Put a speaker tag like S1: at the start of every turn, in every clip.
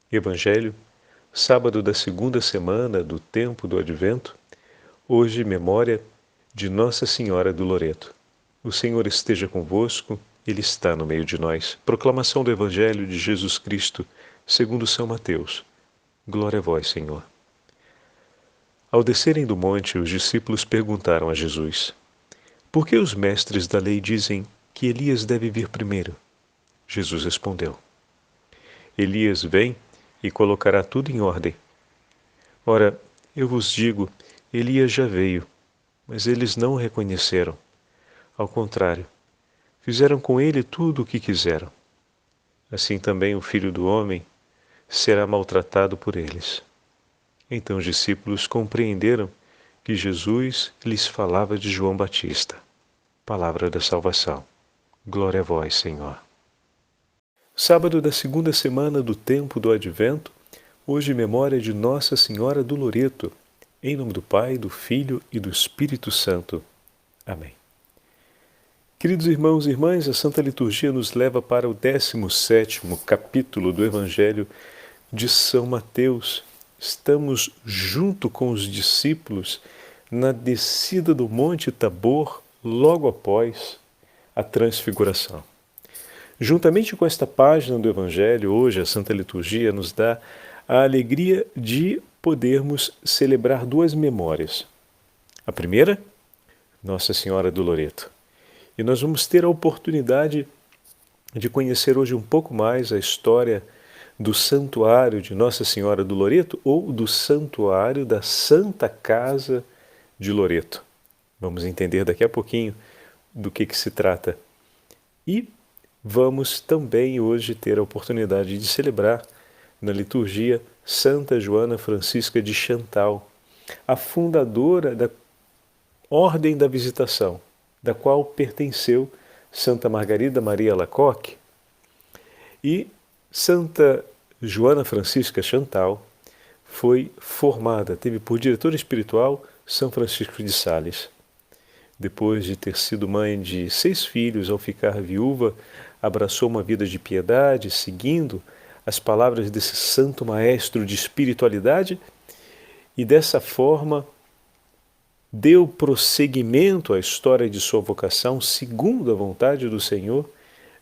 S1: Evangelho, sábado da segunda semana do tempo do Advento, hoje memória de Nossa Senhora do Loreto. O Senhor esteja convosco, Ele está no meio de nós. Proclamação do Evangelho de Jesus Cristo, segundo São Mateus. Glória a vós, Senhor. Ao descerem do monte, os discípulos perguntaram a Jesus: Por que os mestres da lei dizem que Elias deve vir primeiro? Jesus respondeu: Elias vem e colocará tudo em ordem. Ora, eu vos digo, Elias já veio, mas eles não o reconheceram. Ao contrário, fizeram com ele tudo o que quiseram. Assim também o Filho do Homem será maltratado por eles. Então os discípulos compreenderam que Jesus lhes falava de João Batista. Palavra da salvação. Glória a vós, Senhor. Sábado da segunda semana do tempo do Advento, hoje memória de Nossa Senhora do Loreto, em nome do Pai, do Filho e do Espírito Santo. Amém. Queridos irmãos e irmãs, a Santa Liturgia nos leva para o 17º capítulo do Evangelho de São Mateus. Estamos junto com os discípulos na descida do Monte Tabor, logo após a Transfiguração. Juntamente com esta página do Evangelho, hoje a Santa Liturgia nos dá a alegria de podermos celebrar duas memórias. A primeira, Nossa Senhora do Loreto. E nós vamos ter a oportunidade de conhecer hoje um pouco mais a história do Santuário de Nossa Senhora do Loreto ou do Santuário da Santa Casa de Loreto. Vamos entender daqui a pouquinho do que se trata. E vamos também hoje ter a oportunidade de celebrar na liturgia Santa Joana Francisca de Chantal, a fundadora da Ordem da Visitação, da qual pertenceu Santa Margarida Maria Alacoque. E Santa Joana Francisca Chantal foi formada, teve por diretor espiritual São Francisco de Sales. Depois de ter sido mãe de 6 filhos, ao ficar viúva, abraçou uma vida de piedade, seguindo as palavras desse santo maestro de espiritualidade e dessa forma deu prosseguimento à história de sua vocação segundo a vontade do Senhor,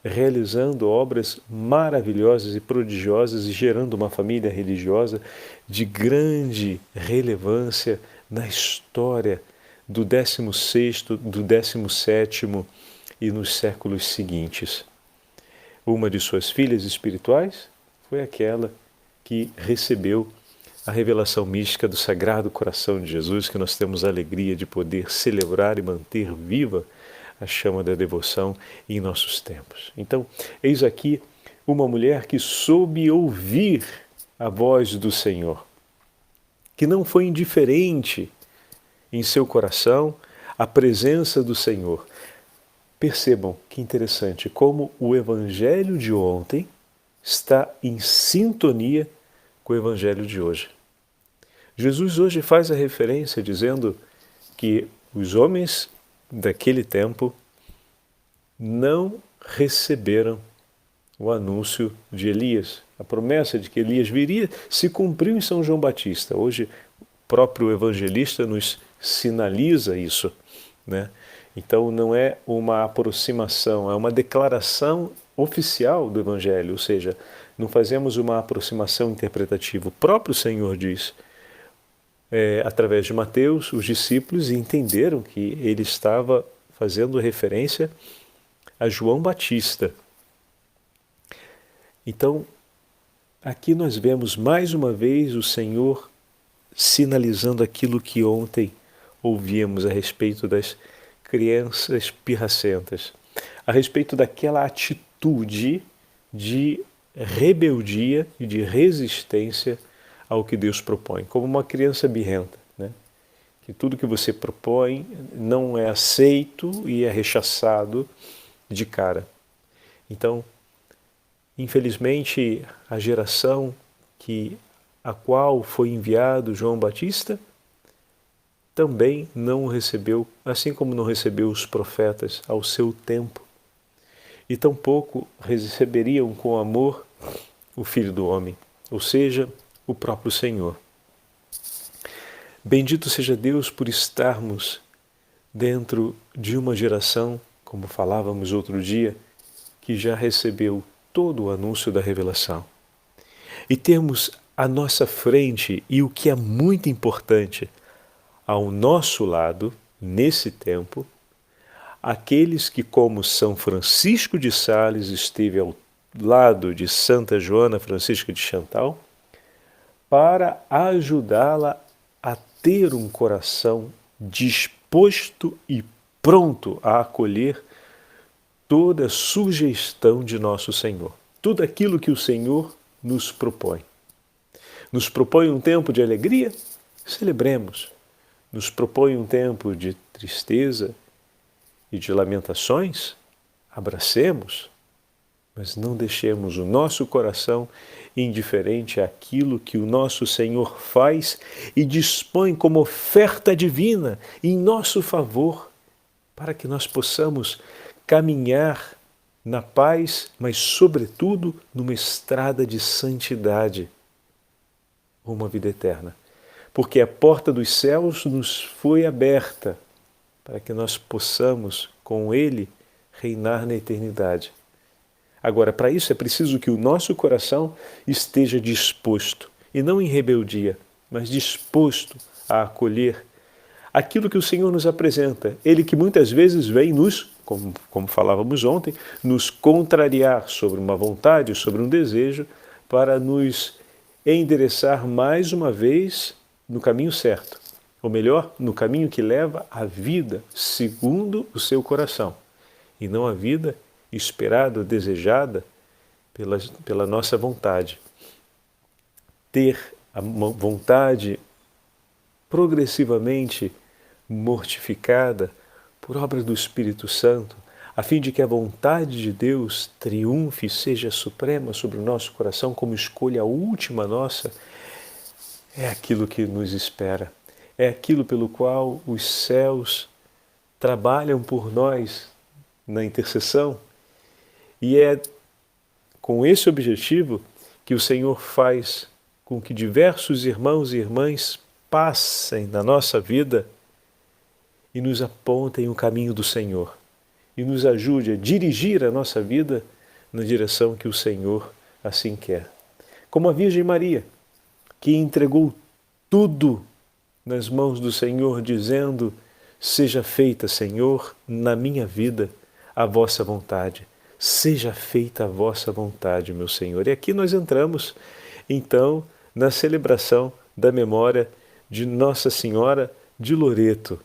S1: realizando obras maravilhosas e prodigiosas e gerando uma família religiosa de grande relevância na história do 16º, do 17º e nos séculos seguintes. Uma de suas filhas espirituais foi aquela que recebeu a revelação mística do Sagrado Coração de Jesus, que nós temos a alegria de poder celebrar e manter viva a chama da devoção em nossos tempos. Então, eis aqui uma mulher que soube ouvir a voz do Senhor, que não foi indiferente em seu coração a presença do Senhor. Percebam que interessante como o Evangelho de ontem está em sintonia com o Evangelho de hoje. Jesus hoje faz a referência dizendo que os homens daquele tempo não receberam o anúncio de Elias. A promessa de que Elias viria se cumpriu em São João Batista. Hoje o próprio evangelista nos sinaliza isso, né? Então não é uma aproximação, é uma declaração oficial do Evangelho, ou seja, não fazemos uma aproximação interpretativa. O próprio Senhor diz, através de Mateus, os discípulos entenderam que ele estava fazendo referência a João Batista. Então, aqui nós vemos mais uma vez o Senhor sinalizando aquilo que ontem ouvíamos a respeito das crianças pirracentas, a respeito daquela atitude de rebeldia e de resistência ao que Deus propõe, como uma criança birrenta, né? Que tudo que você propõe não é aceito e é rechaçado de cara. Então, infelizmente, a geração a qual foi enviado João Batista também não o recebeu, assim como não recebeu os profetas ao seu tempo. E tampouco receberiam com amor o Filho do Homem. ou seja, o próprio Senhor. Bendito seja Deus por estarmos dentro de uma geração, como falávamos outro dia, que já recebeu todo o anúncio da revelação. E temos à nossa frente, e o que é muito importante, ao nosso lado, nesse tempo, aqueles que, como São Francisco de Sales esteve ao lado de Santa Joana Francisca de Chantal, para ajudá-la a ter um coração disposto e pronto a acolher toda sugestão de nosso Senhor. Tudo aquilo que o Senhor nos propõe. Nos propõe um tempo de alegria? Celebremos. Nos propõe um tempo de tristeza e de lamentações? Abracemos. Mas não deixemos o nosso coração indiferente àquilo que o nosso Senhor faz e dispõe como oferta divina em nosso favor, para que nós possamos caminhar na paz, mas sobretudo numa estrada de santidade, uma vida eterna. Porque a porta dos céus nos foi aberta para que nós possamos, com Ele, reinar na eternidade. Agora, para isso é preciso que o nosso coração esteja disposto, e não em rebeldia, mas disposto a acolher aquilo que o Senhor nos apresenta. Ele que muitas vezes vem nos, como falávamos ontem, nos contrariar sobre uma vontade, sobre um desejo, para nos endereçar mais uma vez no caminho certo. Ou melhor, no caminho que leva à vida segundo o seu coração, e não a vida esperada, desejada pela nossa vontade. Ter a vontade progressivamente mortificada por obra do Espírito Santo, a fim de que a vontade de Deus triunfe e seja suprema sobre o nosso coração como escolha última nossa, é aquilo que nos espera. É aquilo pelo qual os céus trabalham por nós na intercessão. E é com esse objetivo que o Senhor faz com que diversos irmãos e irmãs passem na nossa vida e nos apontem o caminho do Senhor e nos ajude a dirigir a nossa vida na direção que o Senhor assim quer. Como a Virgem Maria, que entregou tudo nas mãos do Senhor, dizendo: seja feita, Senhor, na minha vida a vossa vontade. Seja feita a vossa vontade, meu Senhor. E aqui nós entramos, então, na celebração da memória de Nossa Senhora de Loreto.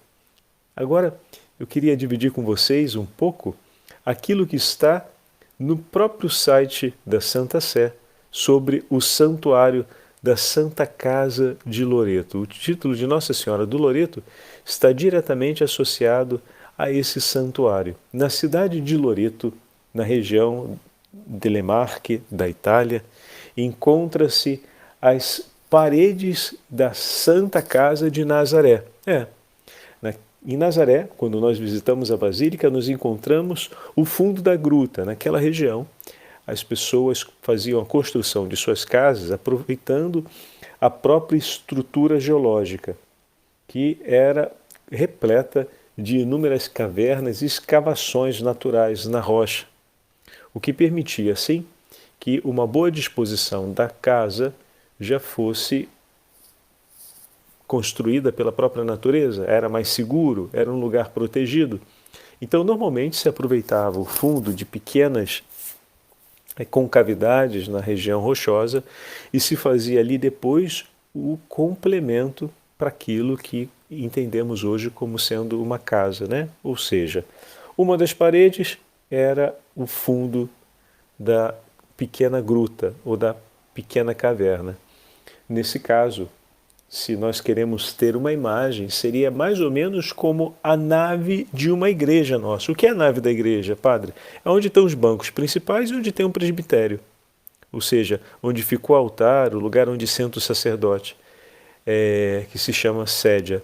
S1: Agora, eu queria dividir com vocês um pouco aquilo que está no próprio site da Santa Sé sobre o santuário da Santa Casa de Loreto. O título de Nossa Senhora do Loreto está diretamente associado a esse santuário. Na cidade de Loreto, na região de Le Marche, da Itália, encontra-se as paredes da Santa Casa de Nazaré. Em Nazaré, quando nós visitamos a Basílica, nós encontramos o fundo da gruta. Naquela região, as pessoas faziam a construção de suas casas aproveitando a própria estrutura geológica, que era repleta de inúmeras cavernas e escavações naturais na rocha, o que permitia, assim, que uma boa disposição da casa já fosse construída pela própria natureza, era mais seguro, era um lugar protegido. Então, normalmente se aproveitava o fundo de pequenas concavidades na região rochosa e se fazia ali depois o complemento para aquilo que entendemos hoje como sendo uma casa, né? Ou seja, uma das paredes era o fundo da pequena gruta ou da pequena caverna. Nesse caso, se nós queremos ter uma imagem, seria mais ou menos como a nave de uma igreja nossa. O que é a nave da igreja, padre? É onde estão os bancos principais e onde tem um presbitério. Ou seja, onde fica o altar, o lugar onde senta o sacerdote, que se chama sédia.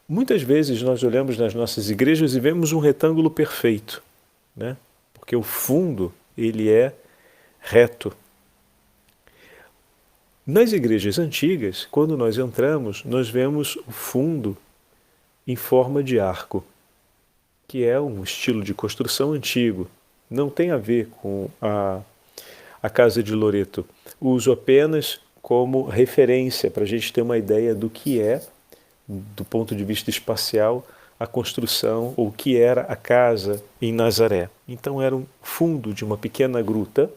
S1: Muitas vezes nós olhamos nas nossas igrejas e vemos um retângulo perfeito, né? Porque o fundo ele é reto. Nas igrejas antigas, quando nós entramos, nós vemos o fundo em forma de arco, que é um estilo de construção antigo. Não tem a ver com a Casa de Loreto. Uso apenas como referência para a gente ter uma ideia do que é, do ponto de vista espacial, a construção ou o que era a casa em Nazaré. Então era um fundo de uma pequena gruta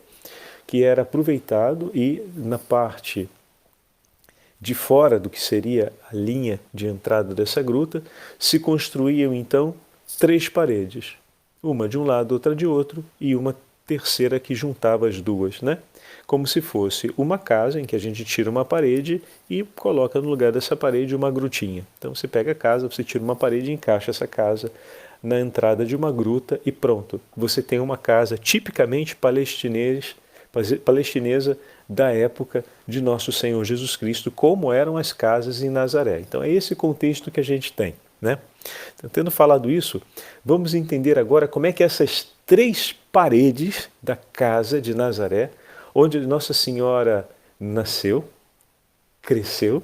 S1: que era aproveitado e na parte de fora do que seria a linha de entrada dessa gruta se construíam então 3 paredes, uma de um lado, outra de outro e uma terceira que juntava as duas, né? Como se fosse uma casa em que a gente tira uma parede e coloca no lugar dessa parede uma grutinha. Então você pega a casa, você tira uma parede e encaixa essa casa na entrada de uma gruta e pronto. Você tem uma casa tipicamente palestinesa da época de nosso Senhor Jesus Cristo, como eram as casas em Nazaré. Então é esse contexto que a gente tem, né? Então, tendo falado isso, vamos entender agora como é que essas 3 paredes da casa de Nazaré, onde Nossa Senhora nasceu, cresceu,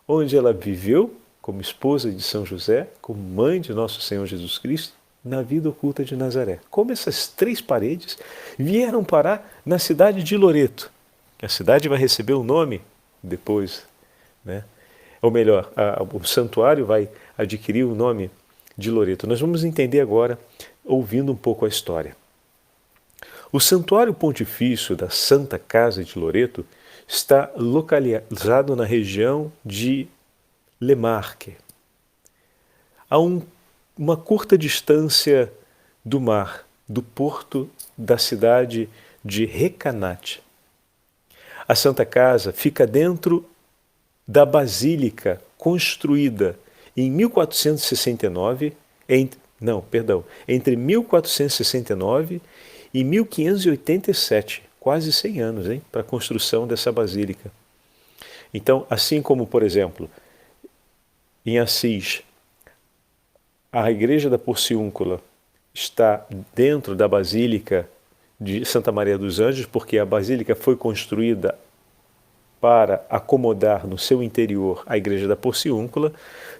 S1: onde ela viveu como esposa de São José, como mãe de nosso Senhor Jesus Cristo, na vida oculta de Nazaré. Como essas 3 paredes vieram parar na cidade de Loreto. A cidade vai receber o nome depois, né? Ou melhor, o santuário vai adquirir o nome de Loreto. Nós vamos entender agora, ouvindo um pouco a história. O Santuário Pontifício da Santa Casa de Loreto está localizado na região de Le Marque, a uma curta distância do mar, do porto da cidade de Recanati. A Santa Casa fica dentro da Basílica construída em 1469, entre 1469 e 1587, quase 100 anos, para a construção dessa basílica. Então, assim como, por exemplo, em Assis, a Igreja da Porciúncula está dentro da Basílica de Santa Maria dos Anjos, porque a Basílica foi construída para acomodar no seu interior a Igreja da Porciúncula,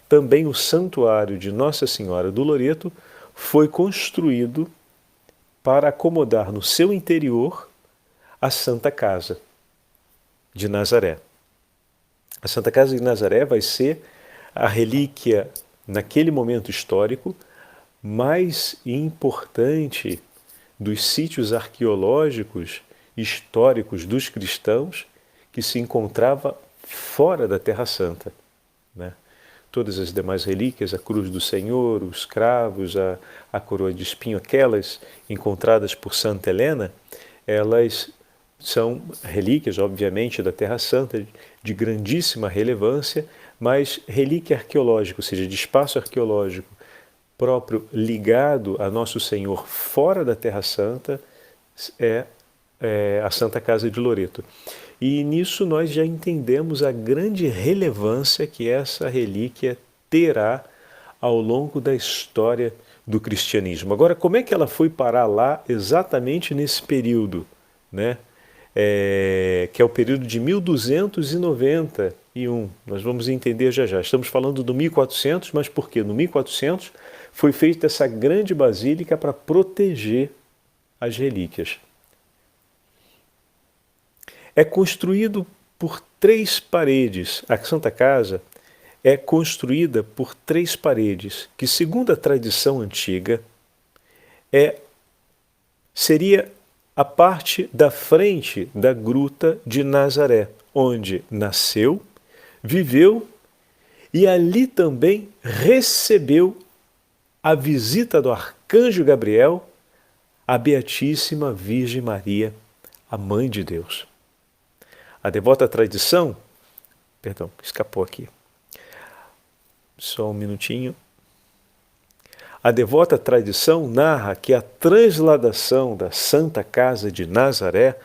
S1: também o Santuário de Nossa Senhora do Loreto foi construído para acomodar no seu interior a Santa Casa de Nazaré. A Santa Casa de Nazaré vai ser a relíquia, naquele momento histórico, mais importante dos sítios arqueológicos históricos dos cristãos que se encontrava fora da Terra Santa, né? Todas as demais relíquias, a cruz do Senhor, os cravos, a coroa de espinho, aquelas encontradas por Santa Helena, elas são relíquias, obviamente, da Terra Santa, de grandíssima relevância, mas relíquia arqueológica, ou seja, de espaço arqueológico próprio ligado a Nosso Senhor fora da Terra Santa, é a Santa Casa de Loreto. E nisso nós já entendemos a grande relevância que essa relíquia terá ao longo da história do cristianismo. Agora, como é que ela foi parar lá exatamente nesse período, né? Que é o período de 1291. Nós vamos entender já já. Estamos falando do 1400, mas por quê? No 1400 foi feita essa grande basílica para proteger as relíquias. É construído por 3 paredes. A Santa Casa é construída por 3 paredes, que segundo a tradição antiga, seria a parte da frente da gruta de Nazaré, onde nasceu, viveu e ali também recebeu a visita do arcanjo Gabriel, a Beatíssima Virgem Maria, a Mãe de Deus. A devota tradição, escapou aqui, só um minutinho. A devota tradição narra que a transladação da Santa Casa de Nazaré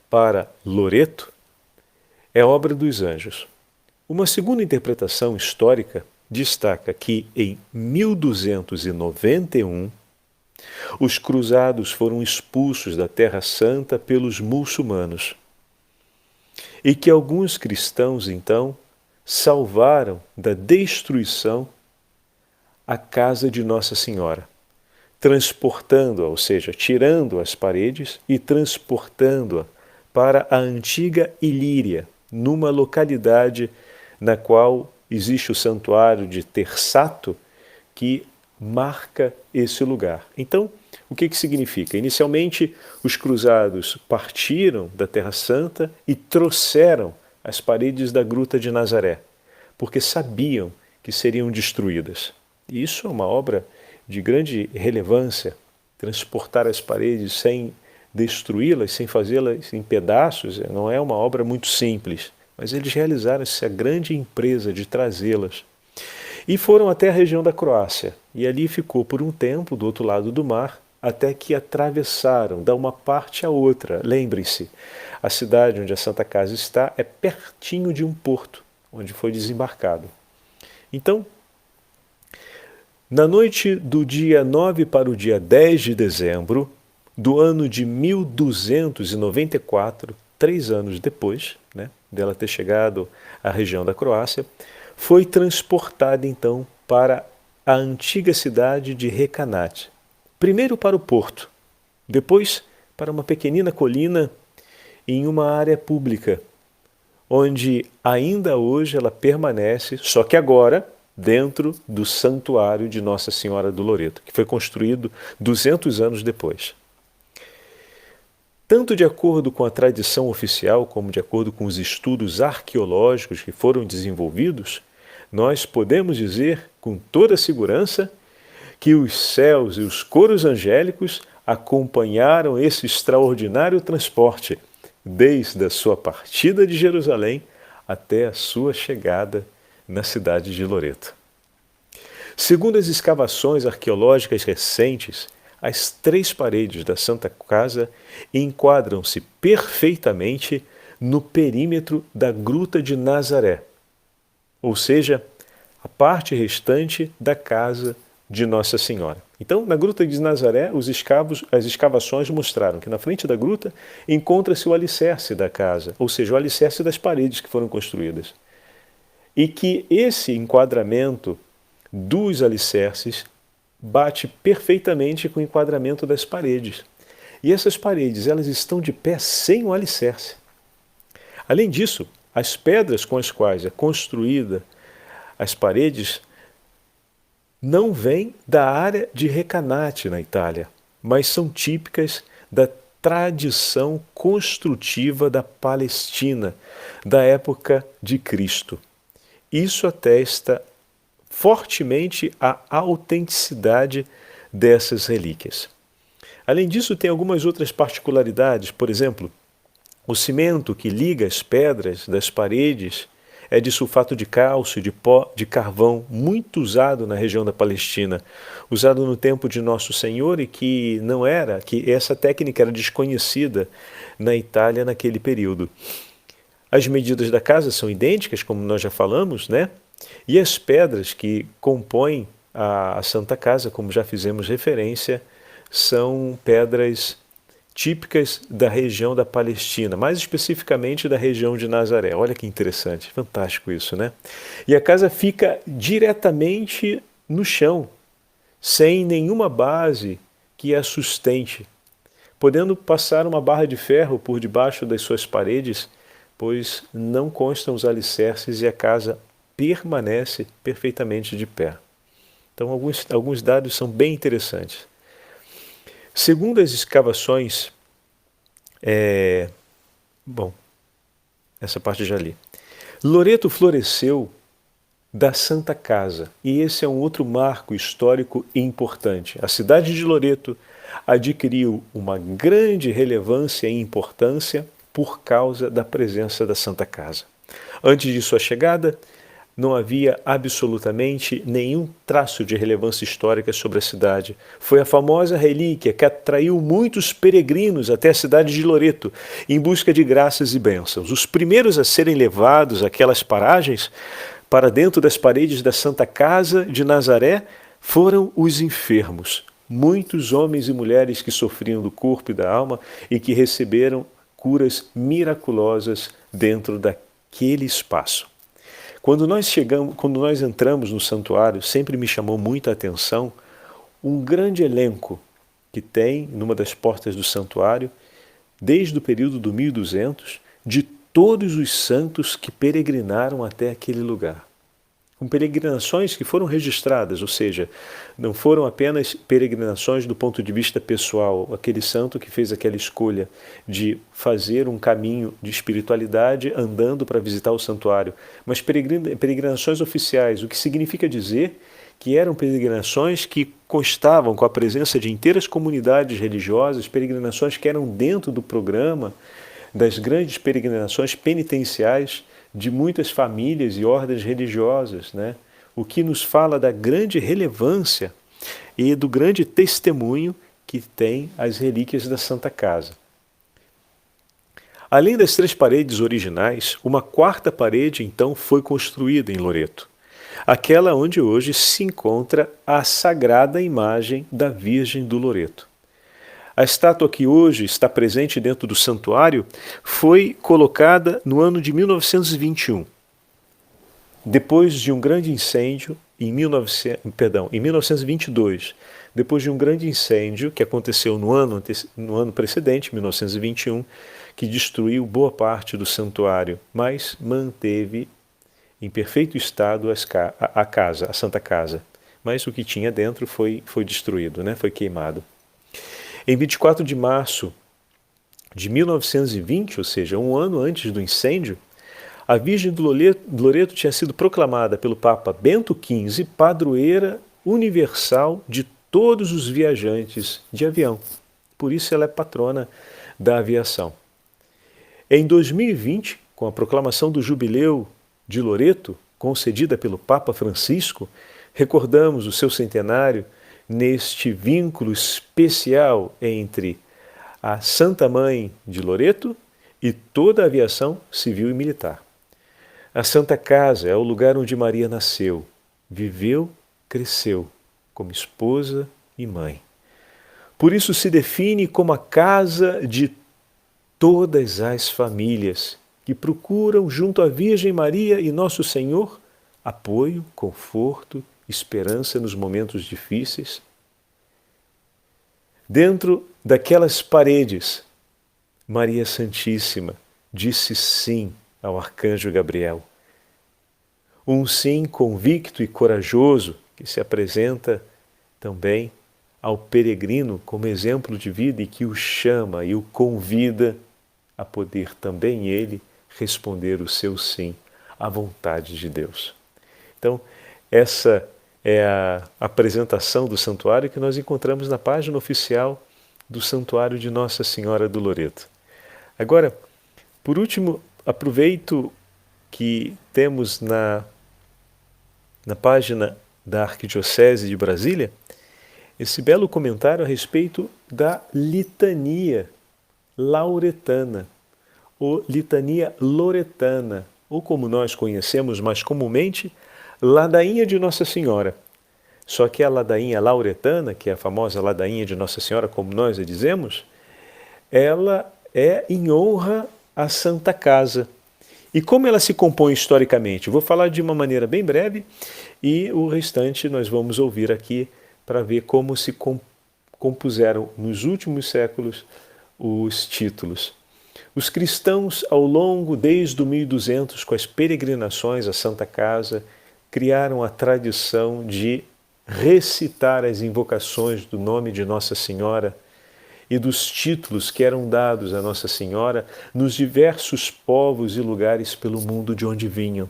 S1: para Loreto é obra dos anjos. Uma segunda interpretação histórica destaca que em 1291 os cruzados foram expulsos da Terra Santa pelos muçulmanos. e que alguns cristãos, então, salvaram da destruição a casa de Nossa Senhora, transportando-a, ou seja, tirando as paredes e transportando-a para a antiga Ilíria, numa localidade na qual existe o santuário de Tersato, que marca esse lugar. Então, o que significa? Inicialmente, os cruzados partiram da Terra Santa e trouxeram as paredes da Gruta de Nazaré, porque sabiam que seriam destruídas. E isso é uma obra de grande relevância, transportar as paredes sem destruí-las, sem fazê-las em pedaços, não é uma obra muito simples, mas eles realizaram essa grande empresa de trazê-las. E foram até a região da Croácia, e ali ficou por um tempo do outro lado do mar, até que atravessaram da uma parte à outra. Lembrem-se, a cidade onde a Santa Casa está é pertinho de um porto, onde foi desembarcado. Então, na noite do dia 9 para o dia 10 de dezembro do ano de 1294, 3 anos depois, dela ter chegado à região da Croácia, foi transportada então para a antiga cidade de Recanate. Primeiro para o porto, depois para uma pequenina colina em uma área pública, onde ainda hoje ela permanece, só que agora dentro do santuário de Nossa Senhora do Loreto, que foi construído 200 anos depois. Tanto de acordo com a tradição oficial, como de acordo com os estudos arqueológicos que foram desenvolvidos, nós podemos dizer com toda segurança que os céus e os coros angélicos acompanharam esse extraordinário transporte, desde a sua partida de Jerusalém até a sua chegada na cidade de Loreto. Segundo as escavações arqueológicas recentes, as 3 paredes da Santa Casa enquadram-se perfeitamente no perímetro da Gruta de Nazaré, ou seja, a parte restante da casa de Nossa Senhora. Então, na Gruta de Nazaré, as escavações mostraram que na frente da gruta encontra-se o alicerce da casa, ou seja, o alicerce das paredes que foram construídas. E que esse enquadramento dos alicerces bate perfeitamente com o enquadramento das paredes. E essas paredes, elas estão de pé sem o alicerce. Além disso, as pedras com as quais é construída as paredes não vêm da área de Recanate, na Itália, mas são típicas da tradição construtiva da Palestina, da época de Cristo. Isso atesta fortemente a autenticidade dessas relíquias. Além disso, tem algumas outras particularidades. Por exemplo, o cimento que liga as pedras das paredes é de sulfato de cálcio, de pó de carvão, muito usado na região da Palestina, usado no tempo de Nosso Senhor, e que essa técnica era desconhecida na Itália naquele período. As medidas da casa são idênticas, como nós já falamos, E as pedras que compõem a Santa Casa, como já fizemos referência, são pedras típicas da região da Palestina, mais especificamente da região de Nazaré. Olha que interessante, fantástico isso, E a casa fica diretamente no chão, sem nenhuma base que a sustente, podendo passar uma barra de ferro por debaixo das suas paredes, pois não constam os alicerces e a casa permanece perfeitamente de pé. Então, alguns dados são bem interessantes. Segundo as escavações, essa parte já li. Loreto floresceu da Santa Casa, e esse é um outro marco histórico importante. A cidade de Loreto adquiriu uma grande relevância e importância por causa da presença da Santa Casa. Antes de sua chegada, não havia absolutamente nenhum traço de relevância histórica sobre a cidade. Foi a famosa relíquia que atraiu muitos peregrinos até a cidade de Loreto, em busca de graças e bênçãos. Os primeiros a serem levados àquelas paragens, para dentro das paredes da Santa Casa de Nazaré, foram os enfermos. Muitos homens e mulheres que sofriam do corpo e da alma e que receberam curas miraculosas dentro daquele espaço. Quando nós entramos no santuário, sempre me chamou muita atenção um grande elenco que tem numa das portas do santuário, desde o período do 1200, de todos os santos que peregrinaram até aquele lugar. Com peregrinações que foram registradas, ou seja, não foram apenas peregrinações do ponto de vista pessoal, aquele santo que fez aquela escolha de fazer um caminho de espiritualidade andando para visitar o santuário, mas peregrinações oficiais, o que significa dizer que eram peregrinações que constavam com a presença de inteiras comunidades religiosas, peregrinações que eram dentro do programa das grandes peregrinações penitenciais de muitas famílias e ordens religiosas, né? O que nos fala da grande relevância e do grande testemunho que tem as relíquias da Santa Casa. Além das 3 paredes originais, uma 4ª parede então foi construída em Loreto, aquela onde hoje se encontra a sagrada imagem da Virgem do Loreto. A estátua que hoje está presente dentro do santuário foi colocada no ano de 1921, depois de um grande incêndio em 1922, depois de um grande incêndio que aconteceu no ano precedente, 1921, que destruiu boa parte do santuário, mas manteve em perfeito estado a casa, a Santa Casa. Mas o que tinha dentro foi destruído, né? Foi queimado. Em 24 de março de 1920, ou seja, um ano antes do incêndio, a Virgem do Loreto tinha sido proclamada pelo Papa Bento XV padroeira universal de todos os viajantes de avião. Por isso ela é patrona da aviação. Em 2020, com a proclamação do Jubileu de Loreto, concedida pelo Papa Francisco, recordamos o seu centenário neste vínculo especial entre a Santa Mãe de Loreto e toda a aviação civil e militar. A Santa Casa é o lugar onde Maria nasceu, viveu, cresceu, como esposa e mãe. Por isso se define como a casa de todas as famílias que procuram, junto à Virgem Maria e Nosso Senhor, apoio, conforto, esperança nos momentos difíceis. Dentro daquelas paredes, Maria Santíssima disse sim ao arcanjo Gabriel. Um sim convicto e corajoso que se apresenta também ao peregrino como exemplo de vida e que o chama e o convida a poder também ele responder o seu sim à vontade de Deus. Então, essa é a apresentação do santuário que nós encontramos na página oficial do Santuário de Nossa Senhora do Loreto. Agora, por último, aproveito que temos na página da Arquidiocese de Brasília esse belo comentário a respeito da litania lauretana, ou litania loretana, ou como nós conhecemos mais comumente, ladainha de Nossa Senhora. Só que a ladainha lauretana, que é a famosa ladainha de Nossa Senhora, como nós a dizemos, ela é em honra à Santa Casa. E como ela se compõe historicamente? Vou falar de uma maneira bem breve e o restante nós vamos ouvir aqui para ver como se compuseram nos últimos séculos os títulos. Os cristãos, ao longo desde o 1200, com as peregrinações à Santa Casa, criaram a tradição de recitar as invocações do nome de Nossa Senhora e dos títulos que eram dados a Nossa Senhora nos diversos povos e lugares pelo mundo de onde vinham.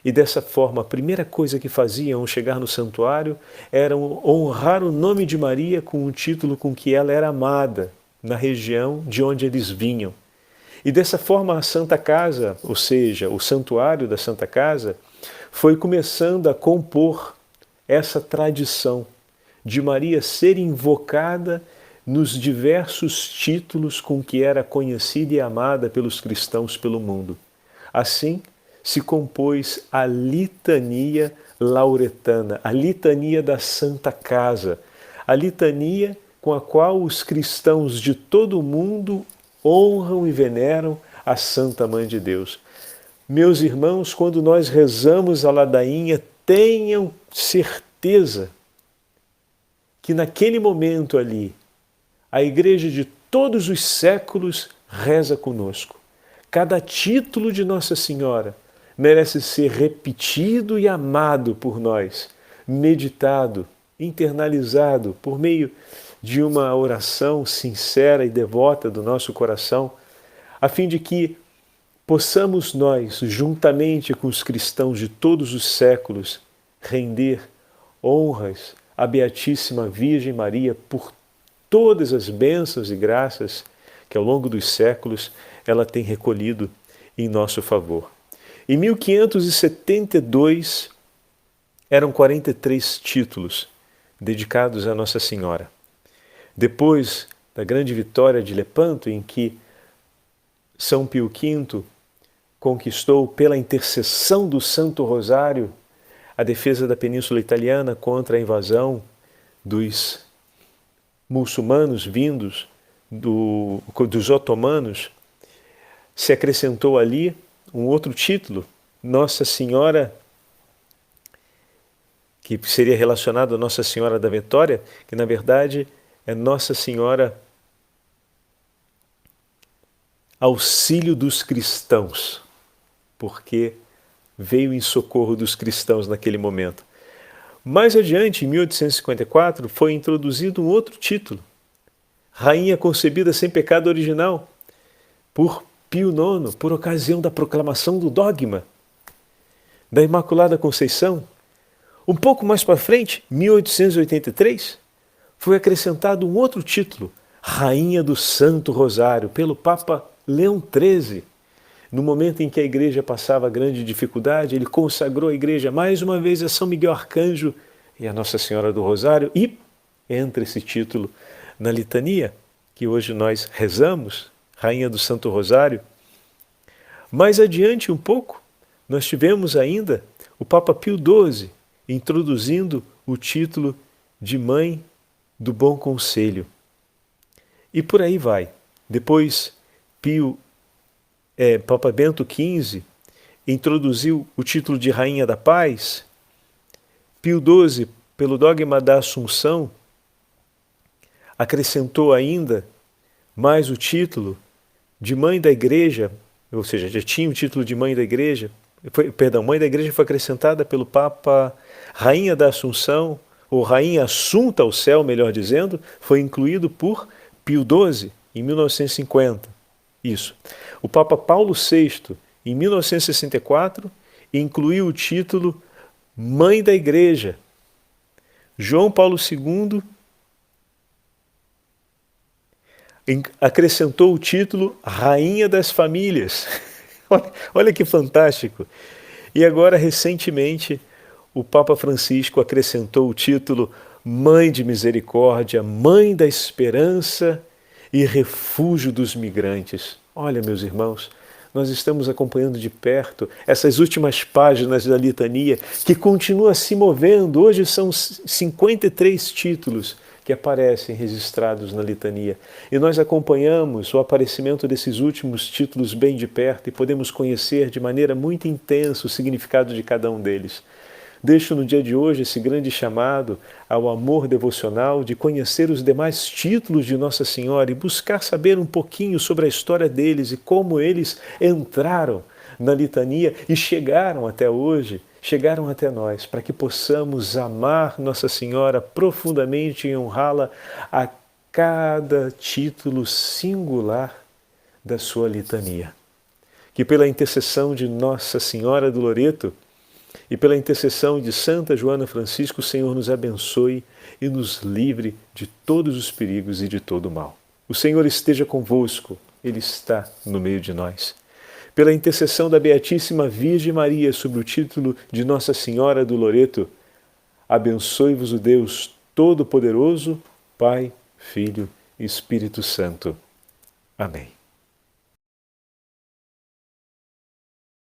S1: E dessa forma, a primeira coisa que faziam ao chegar no santuário era honrar o nome de Maria com um título com que ela era amada na região de onde eles vinham. E dessa forma a Santa Casa, ou seja, o santuário da Santa Casa, foi começando a compor essa tradição de Maria ser invocada nos diversos títulos com que era conhecida e amada pelos cristãos pelo mundo. Assim se compôs a litania lauretana, a litania da Santa Casa, a litania com a qual os cristãos de todo o mundo honram e veneram a Santa Mãe de Deus. Meus irmãos, quando nós rezamos a ladainha, tenham certeza que naquele momento ali, a Igreja de todos os séculos reza conosco. Cada título de Nossa Senhora merece ser repetido e amado por nós, meditado, internalizado por meio de uma oração sincera e devota do nosso coração, a fim de que possamos nós, juntamente com os cristãos de todos os séculos, render honras à Beatíssima Virgem Maria por todas as bênçãos e graças que ao longo dos séculos ela tem recolhido em nosso favor. Em 1572 eram 43 títulos dedicados a Nossa Senhora. Depois da grande vitória de Lepanto, em que São Pio V conquistou pela intercessão do Santo Rosário a defesa da Península Italiana contra a invasão dos muçulmanos vindos dos otomanos, se acrescentou ali um outro título, Nossa Senhora, que seria relacionado a Nossa Senhora da Vitória, que na verdade é Nossa Senhora Auxílio dos Cristãos, porque veio em socorro dos cristãos naquele momento. Mais adiante, em 1854, foi introduzido um outro título, Rainha concebida sem pecado original, por Pio IX, por ocasião da proclamação do dogma da Imaculada Conceição. Um pouco mais para frente, 1883, foi acrescentado um outro título, Rainha do Santo Rosário, pelo Papa Leão XIII. No momento em que a Igreja passava grande dificuldade, ele consagrou a Igreja mais uma vez a São Miguel Arcanjo e a Nossa Senhora do Rosário, e entra esse título na litania, que hoje nós rezamos, Rainha do Santo Rosário. Mais adiante um pouco, nós tivemos ainda o Papa Pio XII introduzindo o título de Mãe do Bom Conselho. E por aí vai. Depois, Papa Bento XV introduziu o título de Rainha da Paz. Pio XII, pelo dogma da Assunção, acrescentou ainda mais o título de Mãe da Igreja, ou seja, já tinha o título de Mãe da Igreja, Mãe da Igreja foi acrescentada pelo Papa Rainha da Assunção, ou Rainha Assunta ao Céu, melhor dizendo, foi incluído por Pio XII, em 1950. Isso. O Papa Paulo VI, em 1964, incluiu o título Mãe da Igreja. João Paulo II acrescentou o título Rainha das Famílias. Olha que fantástico! E agora, recentemente, o Papa Francisco acrescentou o título Mãe de Misericórdia, Mãe da Esperança e Refúgio dos Migrantes. Olha, meus irmãos, nós estamos acompanhando de perto essas últimas páginas da litania que continua se movendo. Hoje são 53 títulos que aparecem registrados na litania. E nós acompanhamos o aparecimento desses últimos títulos bem de perto e podemos conhecer de maneira muito intensa o significado de cada um deles. Deixo no dia de hoje esse grande chamado ao amor devocional de conhecer os demais títulos de Nossa Senhora e buscar saber um pouquinho sobre a história deles e como eles entraram na litania e chegaram até hoje, chegaram até nós, para que possamos amar Nossa Senhora profundamente e honrá-la a cada título singular da sua litania. Que pela intercessão de Nossa Senhora do Loreto e pela intercessão de Santa Joana Francisco, o Senhor nos abençoe e nos livre de todos os perigos e de todo o mal. O Senhor esteja convosco, Ele está no meio de nós. Pela intercessão da Beatíssima Virgem Maria sobre o título de Nossa Senhora do Loreto, abençoe-vos o Deus Todo-Poderoso, Pai, Filho e Espírito Santo. Amém.